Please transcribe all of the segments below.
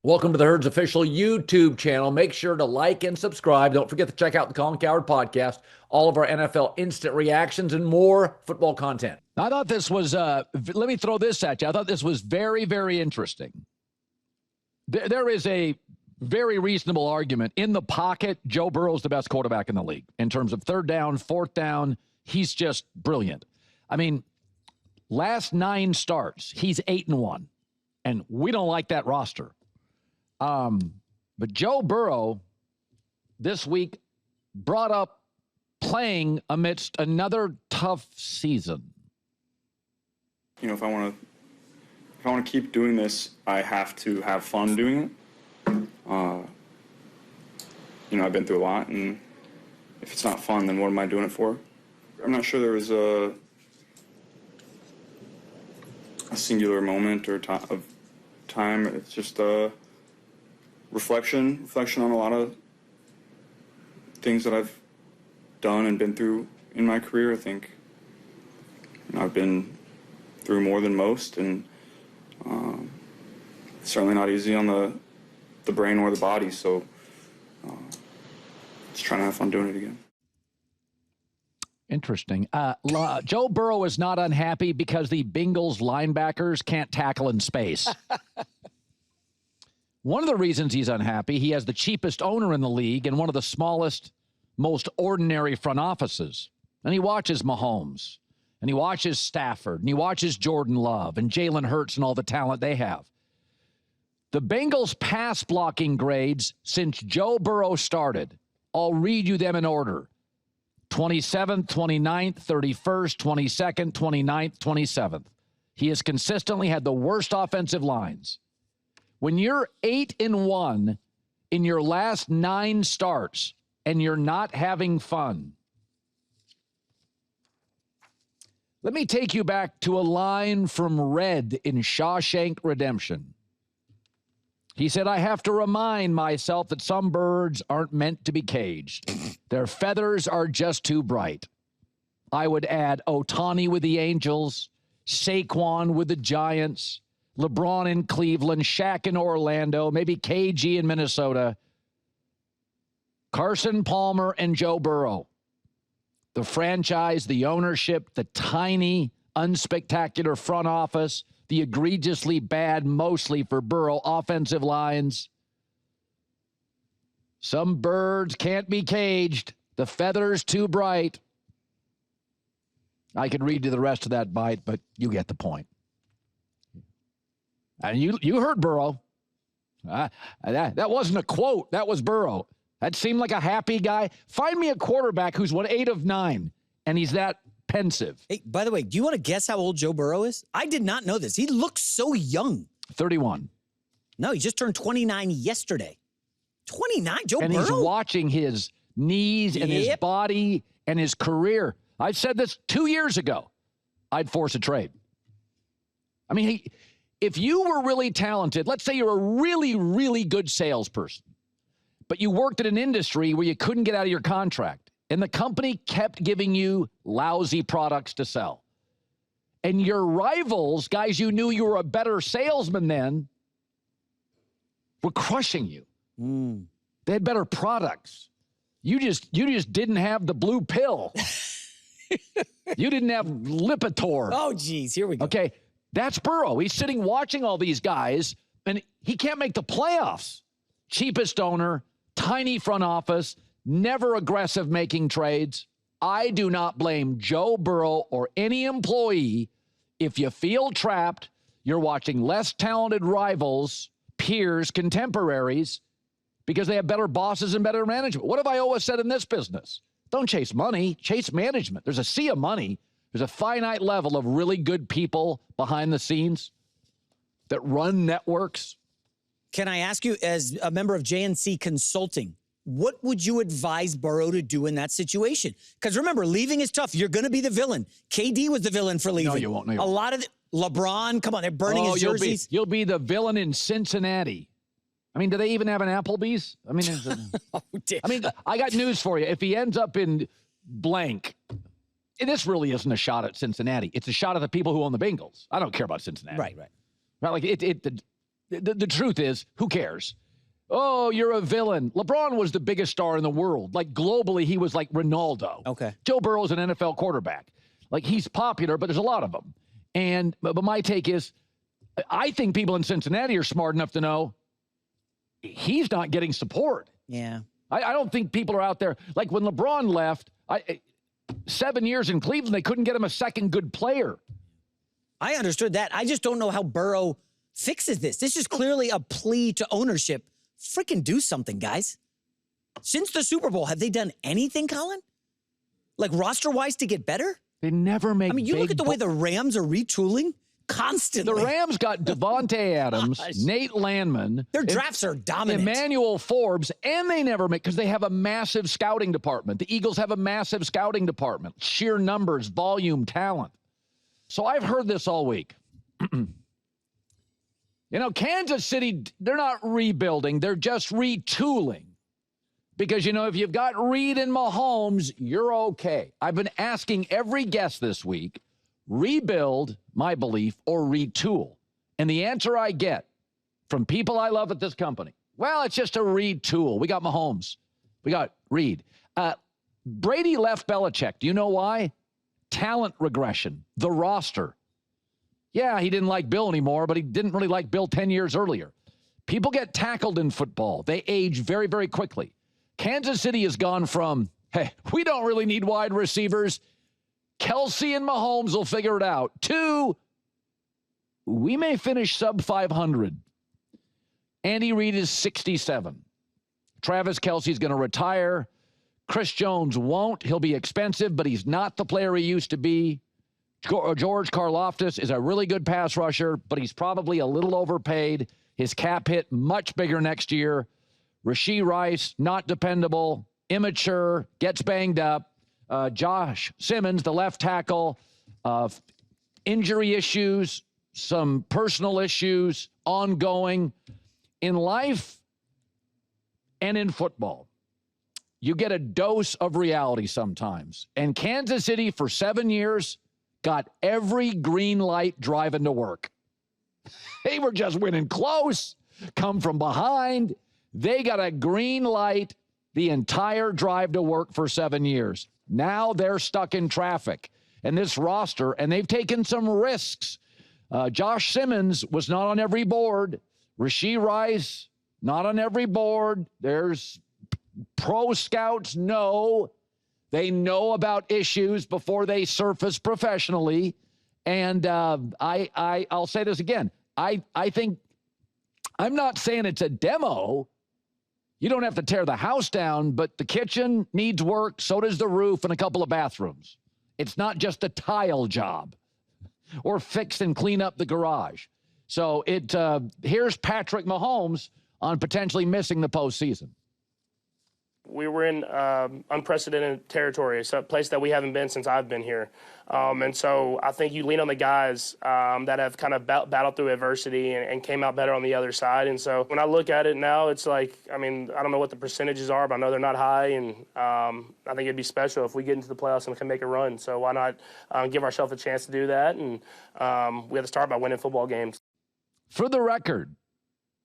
Welcome to the Herd's official YouTube channel. Make sure to like and subscribe. Don't forget to check out the Colin Cowherd podcast, all of our NFL instant reactions, and more football content. I thought this was, let me throw this at you. I thought this was very, very interesting. There is a very reasonable argument. In the pocket, Joe Burrow is the best quarterback in the league. In terms of third down, fourth down, he's just brilliant. I mean, last 9 starts, he's 8-1. And we don't like that roster. But Joe Burrow this week brought up playing amidst another tough season. You know, if I want to keep doing this, I have to have fun doing it. You know, I've been through a lot, and if it's not fun, then what am I doing it for? I'm not sure there was a singular moment or time. It's just reflection on a lot of things that I've done and been through in my career. I think I've been through more than most, and certainly not easy on the brain or the body. So just trying to have fun doing it again. Interesting. Joe Burrow is not unhappy because the Bengals linebackers can't tackle in space. One of the reasons he's unhappy, he has the cheapest owner in the league and one of the smallest, most ordinary front offices. And he watches Mahomes, and he watches Stafford, and he watches Jordan Love and Jalen Hurts and all the talent they have. The Bengals pass blocking grades since Joe Burrow started, I'll read you them in order. 27th, 29th, 31st, 22nd, 29th, 27th. He has consistently had the worst offensive lines. When you're 8-1 in your last 9 starts and you're not having fun, let me take you back to a line from Red in Shawshank Redemption. He said, I have to remind myself that some birds aren't meant to be caged. Their feathers are just too bright. I would add Ohtani with the Angels, Saquon with the Giants, LeBron in Cleveland, Shaq in Orlando, maybe KG in Minnesota, Carson Palmer and Joe Burrow. The franchise, the ownership, the tiny, unspectacular front office, the egregiously bad, mostly for Burrow, offensive lines. Some birds can't be caged. The feathers too bright. I could read you the rest of that bite, but you get the point. And you heard Burrow. That wasn't a quote. That was Burrow. That seemed like a happy guy. Find me a quarterback who's won 8 of 9, and he's that pensive. Hey, by the way, do you want to guess how old Joe Burrow is? I did not know this. He looks so young. 31. No, he just turned 29 yesterday. 29, Joe Burrow? And he's watching his knees and his body and his career. I said this 2 years ago. I'd force a trade. I mean, if you were really talented, let's say you're a really, really good salesperson, but you worked in an industry where you couldn't get out of your contract, and the company kept giving you lousy products to sell, and your rivals, guys you knew you were a better salesman than, were crushing you. They had better products. You just didn't have the blue pill. You didn't have Lipitor. Oh, geez, here we go. Okay, that's Burrow. He's sitting watching all these guys, and he can't make the playoffs. Cheapest owner, tiny front office, never aggressive making trades. I do not blame Joe Burrow or any employee if you feel trapped, you're watching less talented rivals, peers, contemporaries, because they have better bosses and better management. What have I always said in this business? Don't chase money, chase management. There's a sea of money. There's a finite level of really good people behind the scenes that run networks. Can I ask you, as a member of JNC Consulting, what would you advise Burrow to do in that situation? Because remember, leaving is tough. You're going to be the villain. KD was the villain for leaving. No, you won't. No, you a won't. lot of LeBron, come on, they're burning his jerseys. You'll be the villain in Cincinnati. I mean, do they even have an Applebee's? I mean, I got news for you. If he ends up in blank, this really isn't a shot at Cincinnati. It's a shot at the people who own the Bengals. I don't care about Cincinnati. Right. Like the truth is, who cares? Oh, you're a villain. LeBron was the biggest star in the world. Like, globally, he was like Ronaldo. Okay. Joe Burrow is an NFL quarterback. Like, he's popular, but there's a lot of them. But my take is, I think people in Cincinnati are smart enough to know he's not getting support. Yeah. I don't think people are out there. Like, when LeBron left, 7 years in Cleveland, they couldn't get him a second good player. I understood that. I just don't know how Burrow fixes this. This is clearly a plea to ownership. Freaking do something, guys. Since the Super Bowl, have they done anything, Colin? Like, roster-wise to get better? They never make. I mean, you look at the way the Rams are retooling constantly. The Rams got Devontae Adams, Nate Landman. Their drafts are dominant. Emmanuel Forbes, and they never make, because they have a massive scouting department. The Eagles have a massive scouting department. Sheer numbers, volume, talent. So I've heard this all week. You know, Kansas City, they're not rebuilding. They're just retooling. Because, you know, if you've got Reed and Mahomes, you're okay. I've been asking every guest this week, rebuild, my belief, or retool. And the answer I get from people I love at this company, well, it's just a retool. We got Mahomes. We got Reed. Brady left Belichick. Do you know why? Talent regression. The roster. Yeah, he didn't like Bill anymore, but he didn't really like Bill 10 years earlier. People get tackled in football. They age very, very quickly. Kansas City has gone from, hey, we don't really need wide receivers. Kelsey and Mahomes will figure it out. To, we may finish sub 500. Andy Reid is 67. Travis Kelce's going to retire. Chris Jones won't. He'll be expensive, but he's not the player he used to be. George Karlaftis is a really good pass rusher, but he's probably a little overpaid. His cap hit much bigger next year. Rashee Rice, not dependable, immature, gets banged up. Josh Simmons, the left tackle, injury issues, some personal issues ongoing. In life and in football, you get a dose of reality sometimes. And Kansas City, for 7 years, got every green light driving to work. They were just winning close, come from behind. They got a green light the entire drive to work for 7 years. Now they're stuck in traffic. And this roster, and they've taken some risks. Josh Simmons was not on every board. Rashee Rice, not on every board. There's pro scouts know. They know about issues before they surface professionally. And I'll say this again. I think, I'm not saying it's a demo. You don't have to tear the house down, but the kitchen needs work. So does the roof and a couple of bathrooms. It's not just a tile job or fix and clean up the garage. So here's Patrick Mahomes on potentially missing the postseason. We were in unprecedented territory. It's a place that we haven't been since I've been here. And so I think you lean on the guys that have kind of battled through adversity and came out better on the other side. And so when I look at it now, it's like, I mean, I don't know what the percentages are, but I know they're not high. And I think it'd be special if we get into the playoffs and can make a run. So why not give ourselves a chance to do that? And we have to start by winning football games. For the record,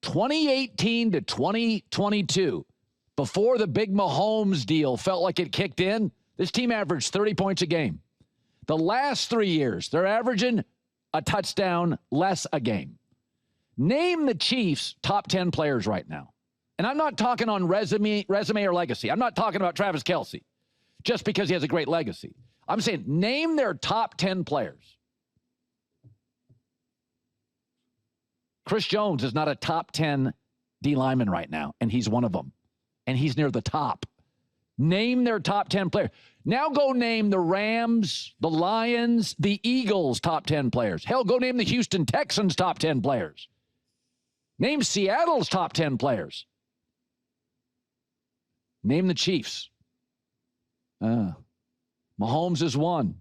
2018 to 2022, before the big Mahomes deal felt like it kicked in, this team averaged 30 points a game. The last 3 years, they're averaging a touchdown less a game. Name the Chiefs' top 10 players right now. And I'm not talking on resume or legacy. I'm not talking about Travis Kelce just because he has a great legacy. I'm saying name their top 10 players. Chris Jones is not a top 10 D lineman right now, and he's one of them. And he's near the top. Name their top 10 players. Now go name the Rams, the Lions, the Eagles' top 10 players. Hell, go name the Houston Texans' top 10 players. Name Seattle's top 10 players. Name the Chiefs. Mahomes is one.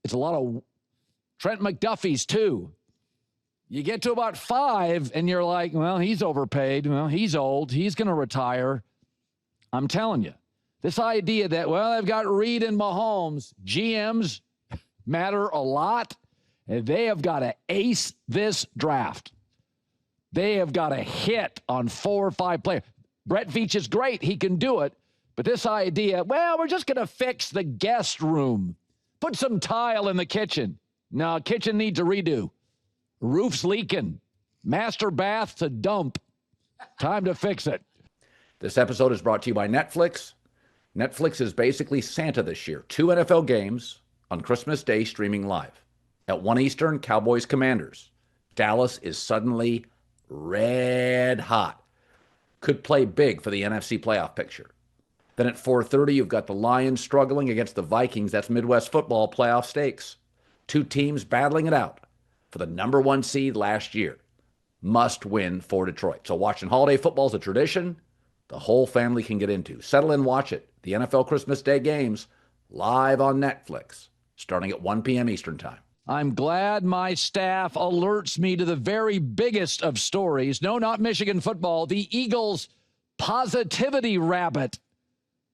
It's a lot of Trent McDuffie's two. You get to about 5, and you're like, well, he's overpaid. Well, he's old. He's going to retire. I'm telling you, this idea that, well, I've got Reed and Mahomes, GMs matter a lot, and they have got to ace this draft. They have got a hit on 4 or 5 players. Brett Veach is great. He can do it. But this idea, well, we're just going to fix the guest room. Put some tile in the kitchen. No, kitchen needs a redo. Roof's leaking. Master bath to dump. Time to fix it. This episode is brought to you by Netflix. Netflix is basically Santa this year. 2 NFL games on Christmas Day streaming live. At 1 Eastern, Cowboys Commanders. Dallas is suddenly red hot. Could play big for the NFC playoff picture. Then at 4:30, you've got the Lions struggling against the Vikings. That's Midwest football playoff stakes. 2 teams battling it out for the #1 seed last year. Must win for Detroit. So watching holiday football is a tradition the whole family can get into. Settle in, watch it. The NFL Christmas Day games live on Netflix starting at 1 p.m. Eastern Time. I'm glad my staff alerts me to the very biggest of stories. No, not Michigan football. The Eagles' positivity rabbit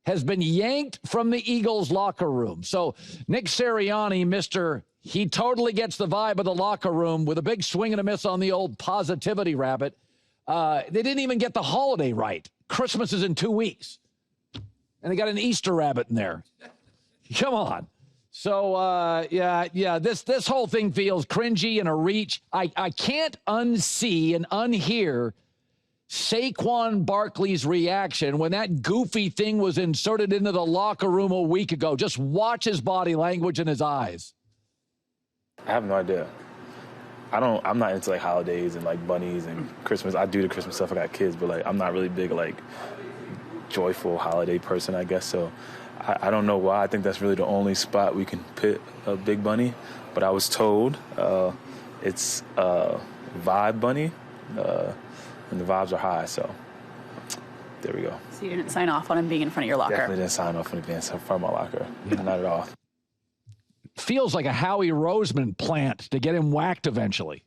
has been yanked from the Eagles locker room. So Nick Sirianni, he totally gets the vibe of the locker room with a big swing and a miss on the old positivity rabbit. They didn't even get the holiday right. Christmas is in 2 weeks. And they got an Easter rabbit in there. Come on. So, this whole thing feels cringy and a reach. I can't unsee and unhear Saquon Barkley's reaction when that goofy thing was inserted into the locker room a week ago. Just watch his body language and his eyes. I have no idea. I'm not into like holidays and like bunnies and Christmas. I do the Christmas stuff. I got kids, but like I'm not really big like joyful holiday person, I guess. So I don't know why. I think that's really the only spot we can put a big bunny. But I was told it's vibe bunny. And the vibes are high, so there we go. So you didn't sign off on him being in front of your locker? Definitely didn't sign off on him being in front of my locker. Not at all. Feels like a Howie Roseman plant to get him whacked eventually.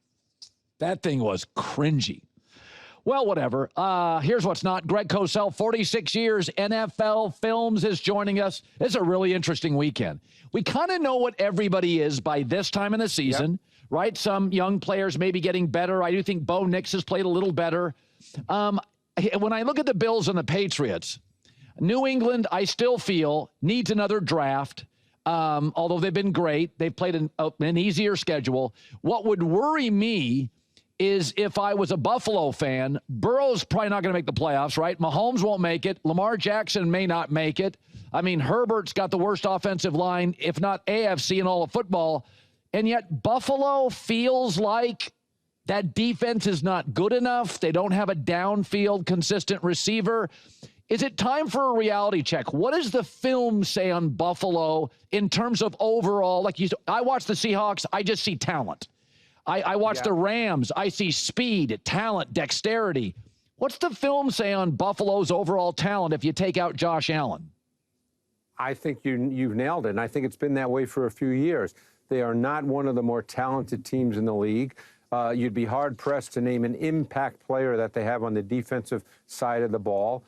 That thing was cringy. Well, whatever. Here's what's not. Greg Cosell, 46 years, NFL Films is joining us. It's a really interesting weekend. We kind of know what everybody is by this time in the season. Yep. Right? Some young players may be getting better. I do think Bo Nix has played a little better. When I look at the Bills and the Patriots, New England, I still feel, needs another draft. Although they've been great. They've played an easier schedule. What would worry me is if I was a Buffalo fan, Burrow's probably not going to make the playoffs, right? Mahomes won't make it. Lamar Jackson may not make it. I mean, Herbert's got the worst offensive line, if not AFC in all of football. And yet Buffalo feels like that defense is not good enough. They don't have a downfield consistent receiver. Is it time for a reality check? What does the film say on Buffalo in terms of overall? I watch the Seahawks. I just see talent. I watch the Rams. I see speed, talent, dexterity. What's the film say on Buffalo's overall talent if you take out Josh Allen? I think you've nailed it, and I think it's been that way for a few years. They are not one of the more talented teams in the league. You'd be hard-pressed to name an impact player that they have on the defensive side of the ball.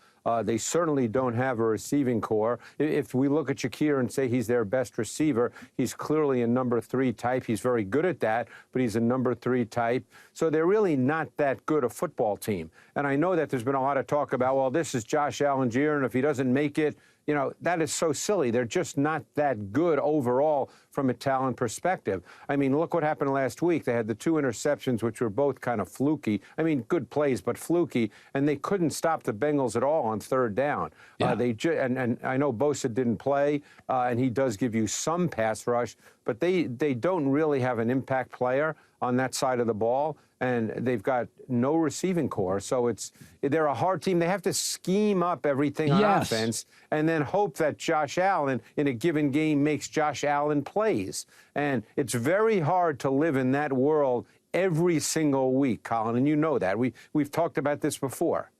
They certainly don't have a receiving core. If we look at Shakir and say he's their best receiver, he's clearly a number 3 type. He's very good at that, but he's a number 3 type. So they're really not that good a football team. And I know that there's been a lot of talk about, well, this is Josh Allen's year, and if he doesn't make it, you know, that is so silly. They're just not that good overall from a talent perspective. I mean, look what happened last week. They had the 2 interceptions, which were both kind of fluky. I mean, good plays, but fluky. And they couldn't stop the Bengals at all on 3rd down. Yeah. And I know Bosa didn't play, and he does give you some pass rush, but they don't really have an impact player on that side of the ball, and they've got no receiving core. So they're a hard team. They have to scheme up everything on offense and then hope that Josh Allen in a given game makes Josh Allen plays. And it's very hard to live in that world every single week, Colin, and you know that. We've talked about this before.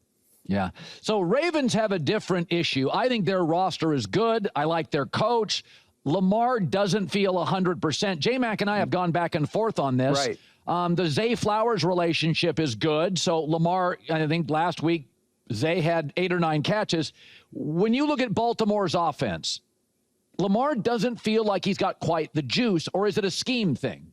Yeah. So Ravens have a different issue. I think their roster is good. I like their coach. Lamar doesn't feel 100%. J-Mac and I have gone back and forth on this. Right. The Zay Flowers relationship is good. So Lamar, I think last week, Zay had 8 or 9 catches. When you look at Baltimore's offense, Lamar doesn't feel like he's got quite the juice, or is it a scheme thing?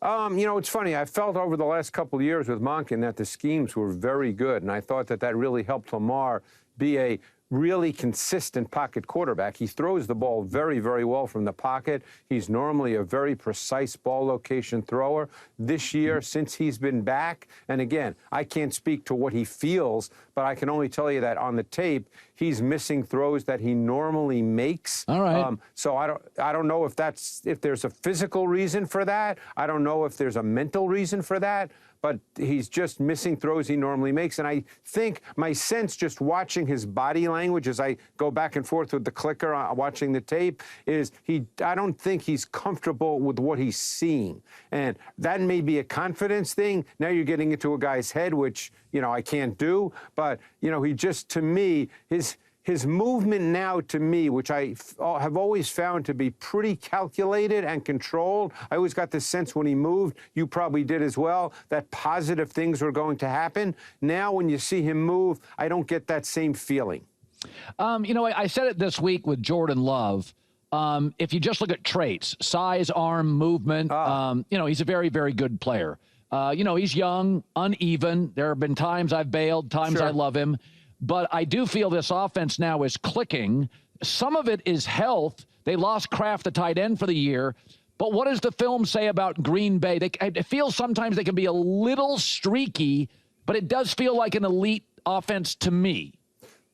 It's funny. I felt over the last couple of years with Monken that the schemes were very good, and I thought that really helped Lamar be a really consistent pocket quarterback. He throws the ball very, very well from the pocket. He's normally a very precise ball location thrower. This year, since he's been back, and again, I can't speak to what he feels, but I can only tell you that on the tape, he's missing throws that he normally makes. All right. So I don't know if there's a physical reason for that. I don't know if there's a mental reason for that. But he's just missing throws he normally makes. And I think my sense, just watching his body language as I go back and forth with the clicker, watching the tape, is I don't think he's comfortable with what he's seeing. And that may be a confidence thing. Now you're getting into a guy's head, which, I can't do. But, he just, to me, his movement now, to me, which I have always found to be pretty calculated and controlled. I always got the sense when he moved, you probably did as well, that positive things were going to happen. Now, when you see him move, I don't get that same feeling. I said it this week with Jordan Love. If you just look at traits, size, arm, movement, he's a very, very good player. He's young, uneven. There have been times I've bailed, times I love him. But I do feel this offense now is clicking. Some of it is health. They lost Kraft, the tight end, for the year. But what does the film say about Green Bay? It feels sometimes they can be a little streaky, but it does feel like an elite offense to me.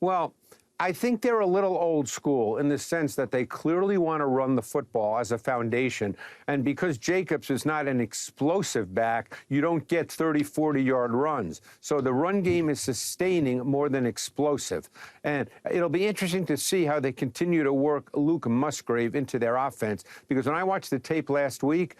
Well, I think they're a little old school in the sense that they clearly want to run the football as a foundation. And because Jacobs is not an explosive back, you don't get 30, 40-yard runs. So the run game is sustaining more than explosive. And it'll be interesting to see how they continue to work Luke Musgrave into their offense. Because when I watched the tape last week,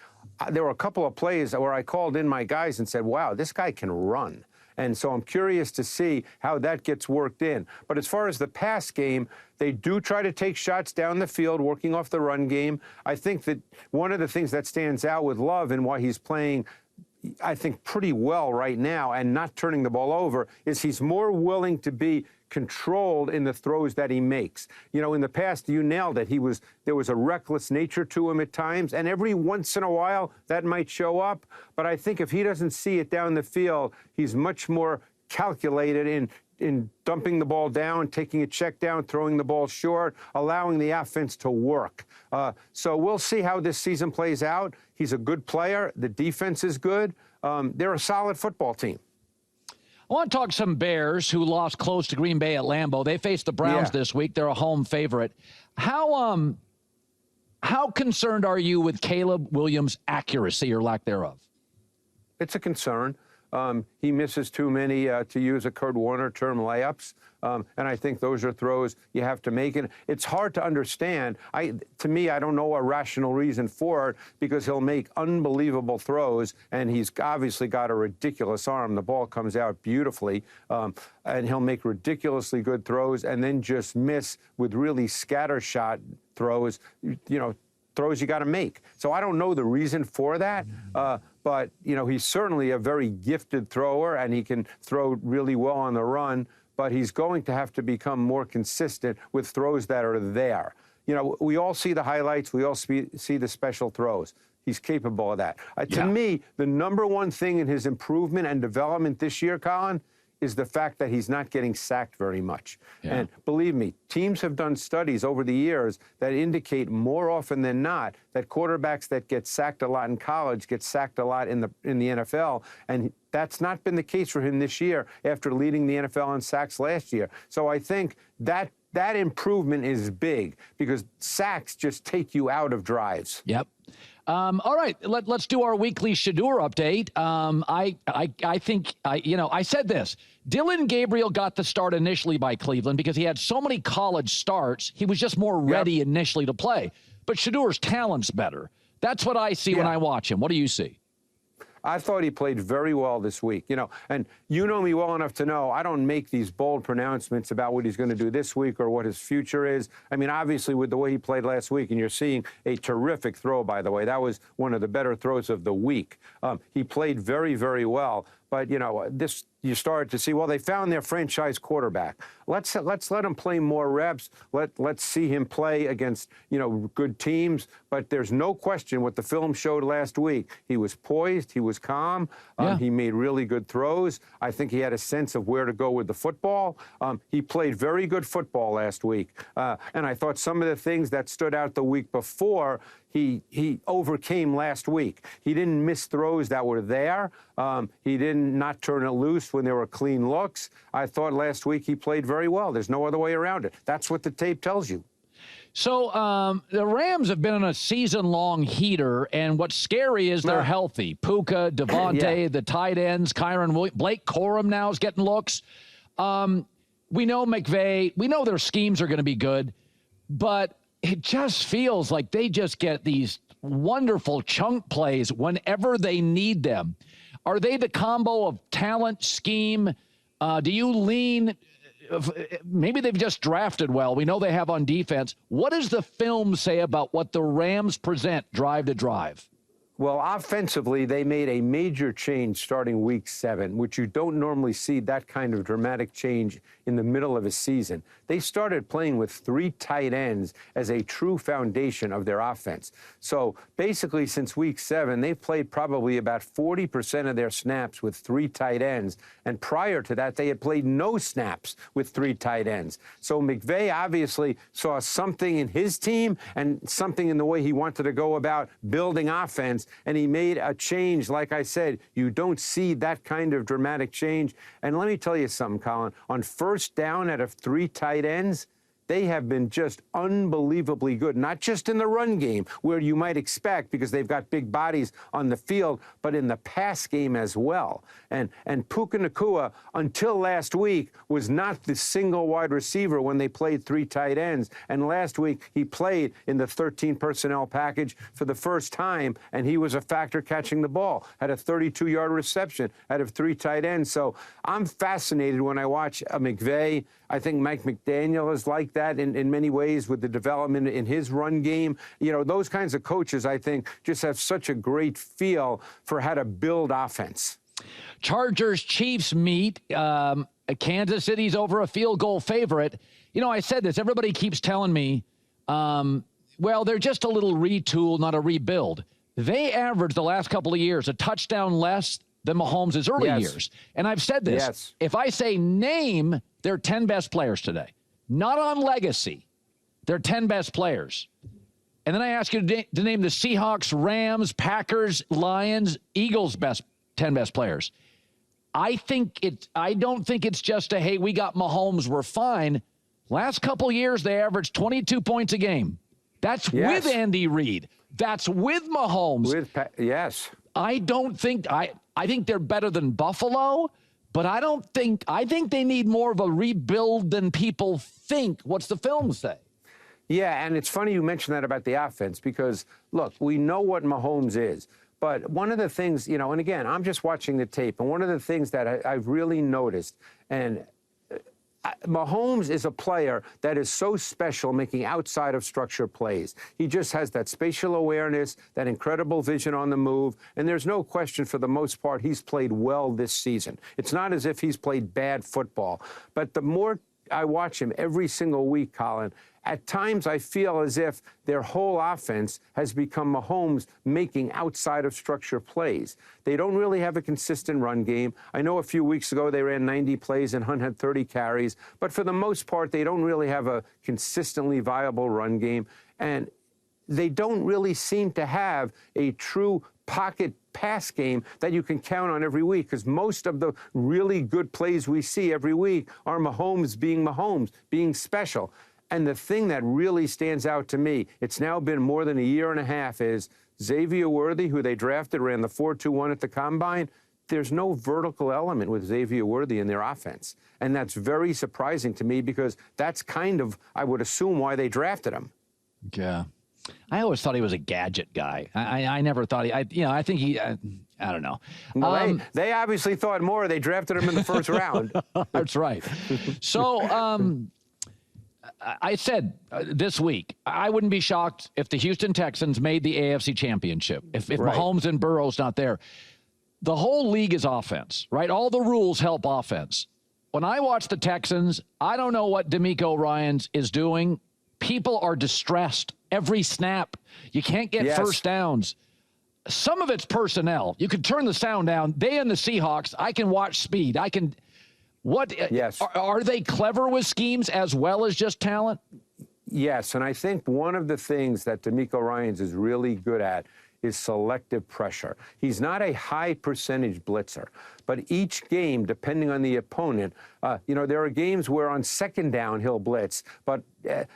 there were a couple of plays where I called in my guys and said, wow, this guy can run. And so I'm curious to see how that gets worked in. But as far as the pass game, they do try to take shots down the field, working off the run game. I think that one of the things that stands out with Love and why he's playing, I think, pretty well right now and not turning the ball over is he's more willing to be controlled in the throws that he makes. In the past, you nailed it. There was a reckless nature to him at times, and every once in a while that might show up. But I think if he doesn't see it down the field, he's much more calculated in dumping the ball down, taking a check down, throwing the ball short, allowing the offense to work. So we'll see how this season plays out. He's a good player. The defense is good. They're a solid football team. I want to talk some Bears who lost close to Green Bay at Lambeau. They faced the Browns this week. They're a home favorite. How concerned are you with Caleb Williams' accuracy or lack thereof? It's a concern. He misses too many, to use a Kurt Warner term, layups. And I think those are throws you have to make. And it's hard to understand. To me, I don't know a rational reason for it because he'll make unbelievable throws, and he's obviously got a ridiculous arm. The ball comes out beautifully, and he'll make ridiculously good throws and then just miss with really scattershot throws, throws you got to make. So I don't know the reason for that. But, he's certainly a very gifted thrower, and he can throw really well on the run. But he's going to have to become more consistent with throws that are there. We all see the highlights. We all see the special throws. He's capable of that. To me, the number one thing in his improvement and development this year, Colin, is the fact that he's not getting sacked very much. Yeah. And believe me, teams have done studies over the years that indicate more often than not that quarterbacks that get sacked a lot in college get sacked a lot in the NFL. And that's not been the case for him this year after leading the NFL in sacks last year. So I think that improvement is big because sacks just take you out of drives. Yep. All right, let's do our weekly Shedeur update. I think, I said this. Dylan Gabriel got the start initially by Cleveland because he had so many college starts. He was just more ready initially to play. But Shedeur's talent's better. That's what I see when I watch him. What do you see? I thought he played very well this week, and you know me well enough to know I don't make these bold pronouncements about what he's going to do this week or what his future is. I mean, obviously, with the way he played last week, and you're seeing a terrific throw, by the way. That was one of the better throws of the week. He played very, very well. But, this you started to see, well, they found their franchise quarterback. Let's let him play more reps. Let's see him play against, good teams. But there's no question what the film showed last week. He was poised. He was calm. He made really good throws. I think he had a sense of where to go with the football. He played very good football last week. And I thought some of the things that stood out the week before, he overcame last week. He didn't miss throws that were there. He didn't not turn it loose when there were clean looks. I thought last week he played very well. There's no other way around it. That's what the tape tells you. So the Rams have been on a season-long heater, and what's scary is they're healthy. Puka, Devontae, the tight ends, Kyron Williams, Blake Corum now is getting looks. We know McVay. We know their schemes are going to be good, but it just feels like they just get these wonderful chunk plays whenever they need them. Are they the combo of talent, scheme? Do you lean? Maybe they've just drafted well. We know they have on defense. What does the film say about what the Rams present drive to drive? Well, offensively, they made a major change starting week 7, which you don't normally see that kind of dramatic change in the middle of a season. They started playing with 3 tight ends as a true foundation of their offense. So basically, since week 7, they've played probably about 40% of their snaps with 3 tight ends. And prior to that, they had played no snaps with 3 tight ends. So McVay obviously saw something in his team and something in the way he wanted to go about building offense. And he made a change. Like I said, you don't see that kind of dramatic change. And let me tell you something, Colin. On first down out of 3 tight ends, they have been just unbelievably good, not just in the run game, where you might expect because they've got big bodies on the field, but in the pass game as well. And Puka Nacua, until last week, was not the single wide receiver when they played 3 tight ends. And last week, he played in the 13 personnel package for the first time, and he was a factor catching the ball, had a 32-yard reception out of 3 tight ends. So I'm fascinated when I watch McVay. I think Mike McDaniel is like that in many ways with the development in his run game. Those kinds of coaches, I think, just have such a great feel for how to build offense. Chargers-Chiefs meet. Kansas City's over a field goal favorite. I said this. Everybody keeps telling me, well, they're just a little retool, not a rebuild. They averaged the last couple of years a touchdown less than Mahomes' early years. And I've said this. Yes. If I say name their 10 best players today, not on legacy, their 10 best players. And then I ask you to name the Seahawks, Rams, Packers, Lions, Eagles' 10 best players. I don't think it's just a, hey, we got Mahomes, we're fine. Last couple years, they averaged 22 points a game. That's with Andy Reid. That's with Mahomes. Yes. I think they're better than Buffalo, but I think they need more of a rebuild than people think. What's the film say? Yeah, and it's funny you mention that about the offense because, look, we know what Mahomes is. But one of the things, and again, I'm just watching the tape, and one of the things that I've really noticed, and Mahomes is a player that is so special making outside of structure plays. He just has that spatial awareness, that incredible vision on the move, and there's no question for the most part he's played well this season. It's not as if he's played bad football, but the more I watch him every single week, Colin, at times I feel as if their whole offense has become Mahomes making outside of structure plays. They don't really have a consistent run game. I know a few weeks ago they ran 90 plays and Hunt had 30 carries, but for the most part they don't really have a consistently viable run game, and they don't really seem to have a true pocket pass game that you can count on every week, because most of the really good plays we see every week are Mahomes, being special. And the thing that really stands out to me, it's now been more than a year and a half, is Xavier Worthy, who they drafted, ran the 4.21 at the Combine. There's no vertical element with Xavier Worthy in their offense. And that's very surprising to me because that's kind of, I would assume, why they drafted him. Yeah. I always thought he was a gadget guy. I never thought I think he, I don't know. Well, they obviously thought more. They drafted him in the first round. That's right. So I said this week, I wouldn't be shocked if the Houston Texans made the AFC Championship, if Mahomes and Burrow's not there. the whole league is offense, right? All the rules help offense. When I watch the Texans, I don't know what DeMeco Ryans is doing. People are distressed every snap. You can't get first downs. Some of it's personnel. You can turn the sound down. They and the Seahawks, I can watch speed. I can. What? Yes. Are they clever with schemes as well as just talent? Yes, and I think one of the things that DeMeco Ryans is really good at is selective pressure. He's not a high percentage blitzer, but each game, depending on the opponent, there are games where on second down he'll blitz, but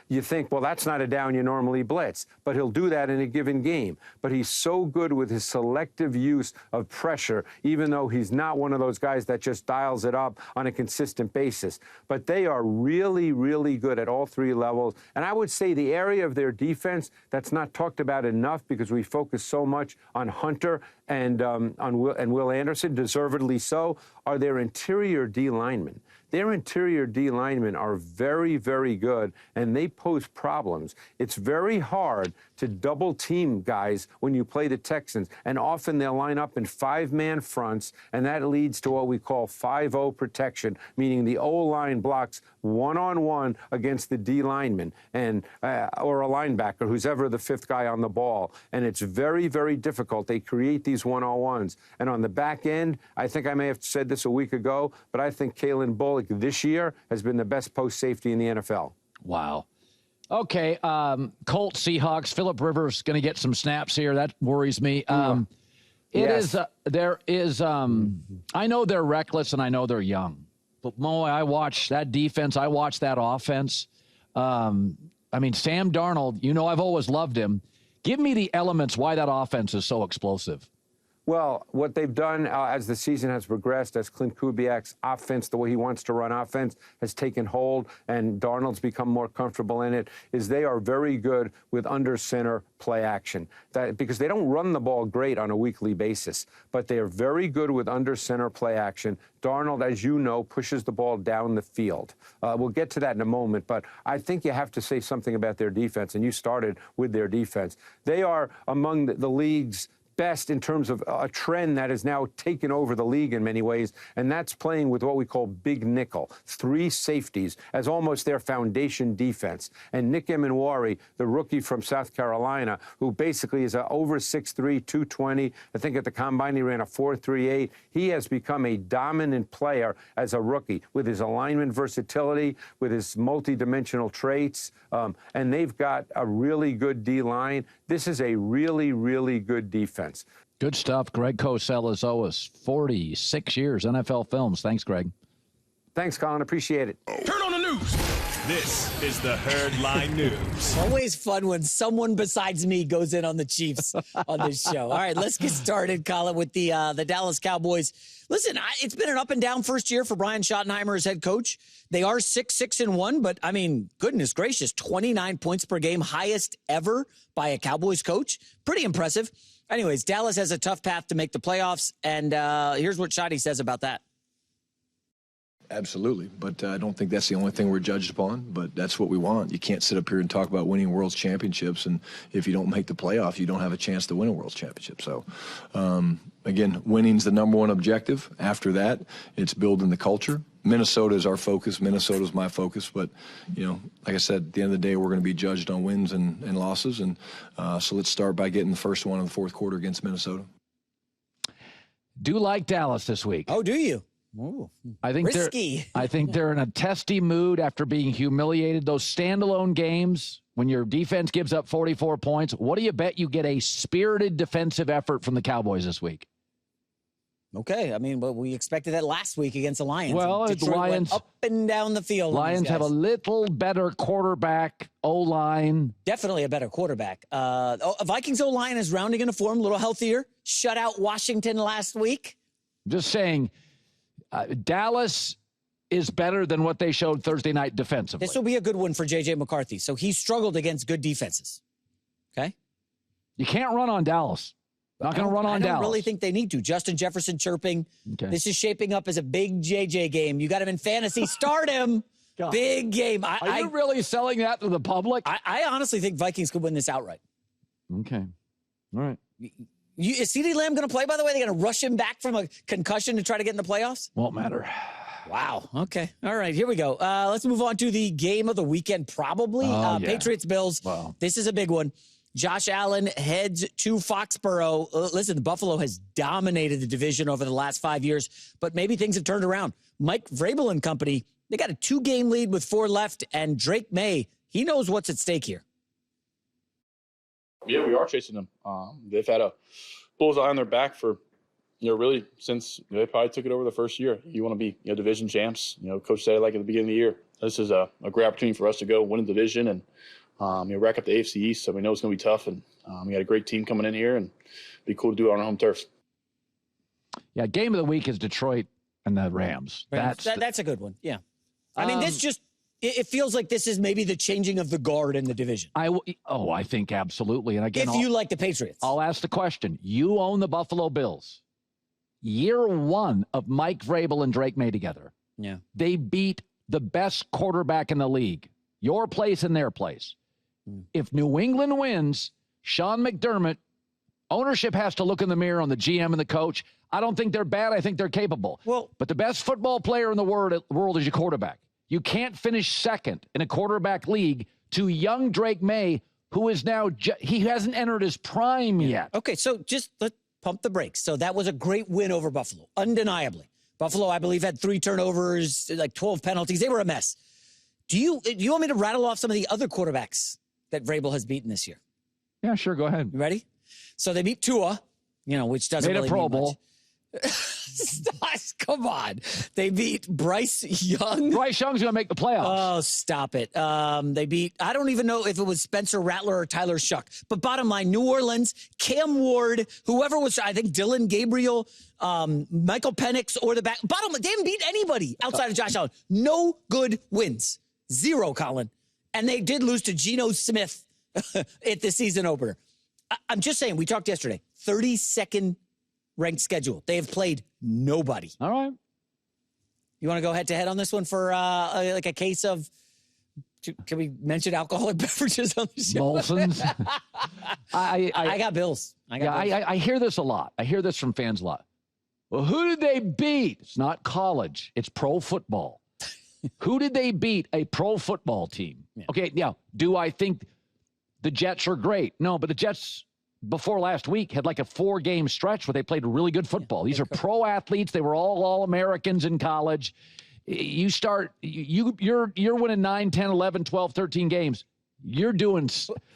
you think, well, that's not a down you normally blitz, but he'll do that in a given game. But he's so good with his selective use of pressure, even though he's not one of those guys that just dials it up on a consistent basis. But they are really, really good at all three levels. And I would say the area of their defense that's not talked about enough because we focus so much on Hunter and Will Anderson, deservedly so, are their interior D linemen. Their interior D linemen are very, very good, and they pose problems. It's very hard to double team guys when you play the Texans, and often they'll line up in five-man fronts, and that leads to what we call 5-0 protection, meaning the O-line blocks one-on-one against the D lineman and or a linebacker, who's ever the fifth guy on the ball, and it's very, very difficult. They create these one-on-ones, and on the back end, I think I may have said this a week ago, but I think Kalen Bullock this year has been the best post safety in the NFL. Wow. Okay, Colts, Seahawks. Phillip Rivers going to get some snaps here. That worries me. I know they're reckless and I know they're young, but boy, I watch that defense. I watch that offense. Sam Darnold, I've always loved him. Give me the elements why that offense is so explosive. Well, what they've done as the season has progressed, as Clint Kubiak's offense, the way he wants to run offense, has taken hold, and Darnold's become more comfortable in it, is they are very good with under center play action. Because they don't run the ball great on a weekly basis, but they are very good with under center play action. Darnold, as you know, pushes the ball down the field. We'll get to that in a moment, but I think you have to say something about their defense, and you started with their defense. They are among the league's best in terms of a trend that has now taken over the league in many ways, and that's playing with what we call big nickel, three safeties as almost their foundation defense. And Nick Emenwari, the rookie from South Carolina, who basically is over 6'3", 220. I think at the combine he ran a 4.38. He has become a dominant player as a rookie with his alignment versatility, with his multi-dimensional traits, and they've got a really good D-line. This is a really, really good defense. Good stuff. Greg Cosell, as always, 46 years, NFL Films. Thanks, Greg. Thanks, Colin. Appreciate it. Turn on the news. This is the Herdline News. Always fun when someone besides me goes in on the Chiefs on this show. All right, let's get started, Colin, with the Dallas Cowboys. Listen, it's been an up and down first year for Brian Schottenheimer as head coach. They are 6-6-1, but I mean, goodness gracious, 29 points per game, highest ever by a Cowboys coach. Pretty impressive. Anyways, Dallas has a tough path to make the playoffs, and here's what Schotty says about that. Absolutely, but I don't think that's the only thing we're judged upon, but that's what we want. You can't sit up here and talk about winning World Championships, and if you don't make the playoff, you don't have a chance to win a World Championship. So, again, winning's the number one objective. After that, it's building the culture. Minnesota is our focus. Minnesota is my focus, but, like I said, at the end of the day, we're going to be judged on wins and losses, and so let's start by getting the first one in the fourth quarter against Minnesota. Do like Dallas this week. Oh, do you? Ooh. I think risky. I think they're in a testy mood after being humiliated. Those standalone games, when your defense gives up 44 points, what do you bet you get a spirited defensive effort from the Cowboys this week? Okay, I mean, but we expected that last week against the Lions. Well, the Lions went up and down the field. Lions have a little better quarterback, O-line. Definitely a better quarterback. Vikings O-line is rounding into form, a little healthier. Shut out Washington last week. Just saying. Dallas is better than what they showed Thursday night defensively. This will be a good one for J.J. McCarthy. So he struggled against good defenses. Okay? You can't run on Dallas. Not going to run on Dallas. I don't really think they need to. Justin Jefferson chirping. Okay. This is shaping up as a big J.J. game. You got him in fantasy. Start him. Big game. Are you really selling that to the public? I honestly think Vikings could win this outright. Okay. All right. Is CeeDee Lamb going to play, by the way? They're going to rush him back from a concussion to try to get in the playoffs? Won't matter. Wow. Okay. All right. Here we go. Let's move on to the game of the weekend, probably. Yeah. Patriots-Bills. Wow. This is a big one. Josh Allen heads to Foxborough. Listen, Buffalo has dominated the division over the last 5 years, but maybe things have turned around. Mike Vrabel and company, they got a 2-game lead with 4 left, and Drake May, he knows what's at stake here. Yeah, we are chasing them. They've had a bullseye on their back for, really since they probably took it over the first year. You want to be, division champs. Coach said it like at the beginning of the year. This is a great opportunity for us to go win a division and, rack up the AFC East. So we know it's going to be tough, and we got a great team coming in here, and it'd be cool to do it on our home turf. Yeah, game of the week is Detroit and the Rams. That's a good one. Yeah. I mean, this just, it feels like this is maybe the changing of the guard in the division. I think absolutely. And again, if you like the Patriots, I'll ask the question. You own the Buffalo Bills. Year 1 of Mike Vrabel and Drake May together. Yeah. They beat the best quarterback in the league. Your place and their place. If New England wins, Sean McDermott, ownership has to look in the mirror on the GM and the coach. I don't think they're bad. I think they're capable. But the best football player in the world is your quarterback. You can't finish second in a quarterback league to young Drake May, who is now, he hasn't entered his prime yet. Okay, so just let's pump the brakes. So that was a great win over Buffalo, undeniably. Buffalo, I believe, had 3 turnovers, like 12 penalties. They were a mess. Do you want me to rattle off some of the other quarterbacks that Vrabel has beaten this year? Yeah, sure. Go ahead. You ready? So they beat Tua, which doesn't made really a Pro mean Bowl. much. Come on. They beat Bryce Young. Bryce Young's going to make the playoffs. Oh, stop it. They beat, I don't even know if it was Spencer Rattler or Tyler Shuck. But bottom line, New Orleans, Cam Ward, whoever was, I think Dylan Gabriel, Michael Penix, or the back. Bottom line, they didn't beat anybody outside of Josh Allen. No good wins. 0, Colin. And they did lose to Geno Smith at the season opener. I'm just saying, we talked yesterday, 32nd ranked schedule. They have played nobody. All right. You want to go head-to-head on this one for like a case of, can we mention alcoholic beverages on the show? Molson's. I got Bills. I hear this a lot. I hear this from fans a lot. Well, who did they beat? It's not college. It's pro football. Who did they beat? A pro football team. Yeah. Okay, now, do I think the Jets are great? No, but the Jets before last week had like a 4-game stretch where they played really good football. These are pro athletes. They were all Americans in college. You're winning 9, 10, 11, 12, 13 games. You're doing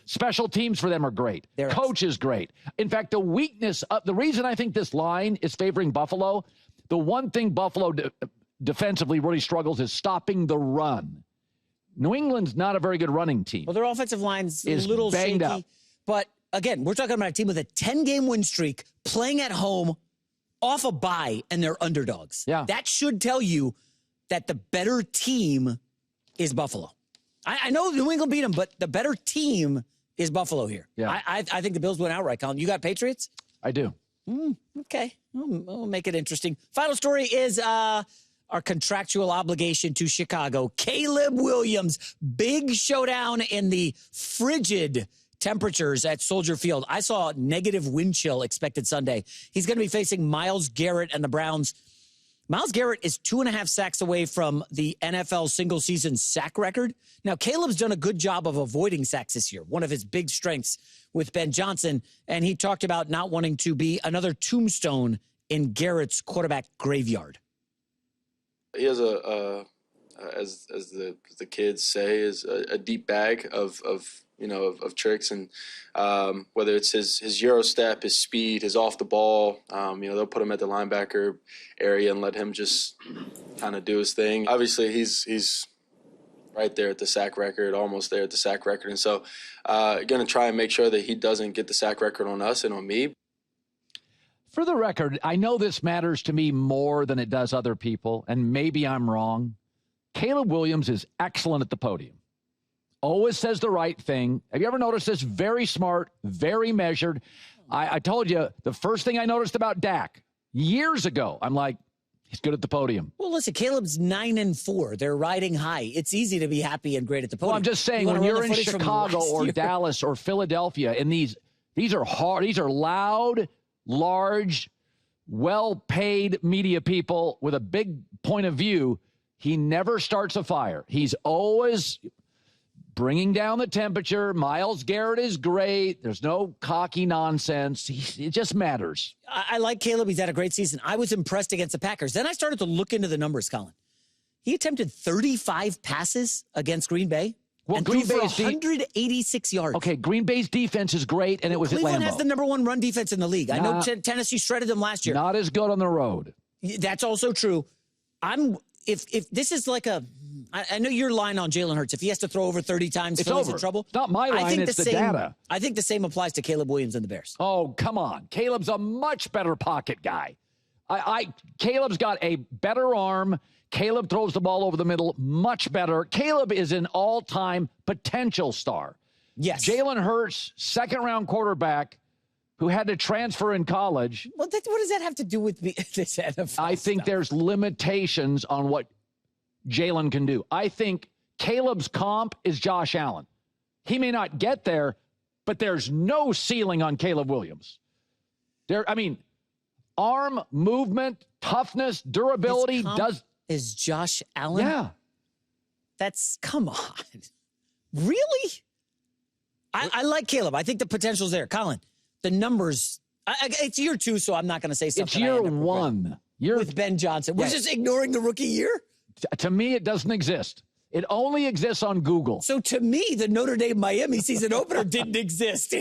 special teams for them are great. Coach is great. In fact, the reason I think this line is favoring Buffalo, the one thing Buffalo defensively really struggles is stopping the run. New England's not a very good running team. Well, their offensive line's is a little banged shaky. up. But again, we're talking about a team with a 10-game win streak, playing at home, off a bye, and they're underdogs. Yeah. That should tell you that the better team is Buffalo. I know New England beat them, but the better team is Buffalo here. Yeah. I think the Bills win outright, Colin. You got Patriots? I do. Okay. We'll make it interesting. Final story is our contractual obligation to Chicago. Caleb Williams, big showdown in the frigid temperatures at Soldier Field. I saw negative wind chill expected Sunday. He's going to be facing Myles Garrett and the Browns. Myles Garrett is 2.5 sacks away from the NFL single-season sack record. Now, Caleb's done a good job of avoiding sacks this year, one of his big strengths with Ben Johnson, and he talked about not wanting to be another tombstone in Garrett's quarterback graveyard. He has as the kids say, is a deep bag of tricks, and whether it's his Euro step, his speed, his off the ball, they'll put him at the linebacker area and let him just kind of do his thing. Obviously, he's right there at the sack record, almost there at the sack record, and so going to try and make sure that he doesn't get the sack record on us and on me. For the record, I know this matters to me more than it does other people, and maybe I'm wrong. Caleb Williams is excellent at the podium. Always says the right thing. Have you ever noticed this? Very smart, very measured. I told you, the first thing I noticed about Dak years ago, I'm like, he's good at the podium. Well, listen, Caleb's 9-4. They're riding high. It's easy to be happy and great at the podium. Well, I'm just saying, when you're in Chicago or Dallas or Philadelphia, and these are hard, these are loud, large, well-paid media people with a big point of view, he never starts a fire. He's always bringing down the temperature. Myles Garrett is great. There's no cocky nonsense. It just matters. I like Caleb. He's had a great season. I was impressed against the Packers. Then I started to look into the numbers, Colin. He attempted 35 passes against Green Bay. Well, and Green threw for Bay's 186 yards. Okay, Green Bay's defense is great, and it was Cleveland at Lambeau. has the #1 run defense in the league. I know Tennessee shredded them last year. Not as good on the road. That's also true. If this is like I know your line on Jalen Hurts. If he has to throw over 30 times, Philly's in trouble. It's not my line, it's the data. I think the same applies to Caleb Williams and the Bears. Oh, come on. Caleb's a much better pocket guy. Caleb's got a better arm. Caleb throws the ball over the middle much better. Caleb is an all-time potential star. Yes. Jalen Hurts, second-round quarterback who had to transfer in college. Well, what does that have to do with this NFL I think there's limitations on what Jalen can do. I think Caleb's comp is Josh Allen. He may not get there, but there's no ceiling on Caleb Williams. Arm, movement, toughness, durability is Josh Allen? Yeah. Come on. Really? I like Caleb. I think the potential's there. Colin, the numbers, it's year 2, so I'm not going to say something. It's year 1. With Ben Johnson. We're just ignoring the rookie year? To me, it doesn't exist. It only exists on Google. So to me, the Notre Dame-Miami season opener didn't exist.